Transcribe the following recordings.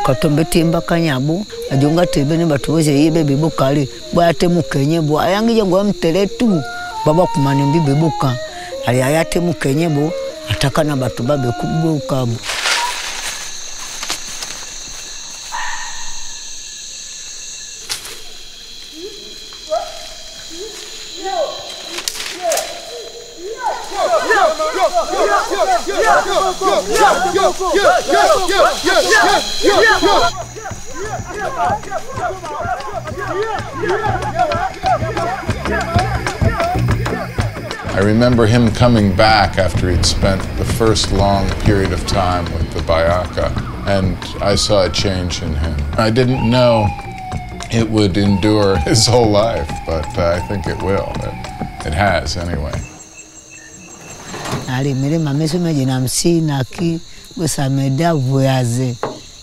katombe timba kanyabu ajunga tibene batuoze yibe bibukali bwate mukenye bwa ayangije ngo mteletu baba kumane mbibuka ali ayate mukenye bo atakana batu babe kubuka. I remember him coming back after he'd spent the first long period of time with the Bajaka, and I saw a change in him. I didn't know it would endure his whole life, but I think it will. It has, anyway. Ali mere mameso majina msina ki go Samedi voyager.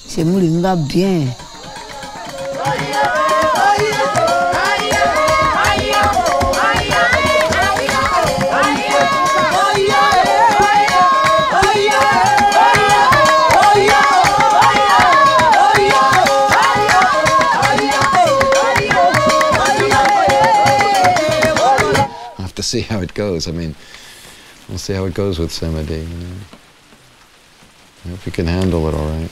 C'est mulinga bien. To see how it goes. I mean, we'll see how it goes with Samedi, you know. I hope he can handle it all right.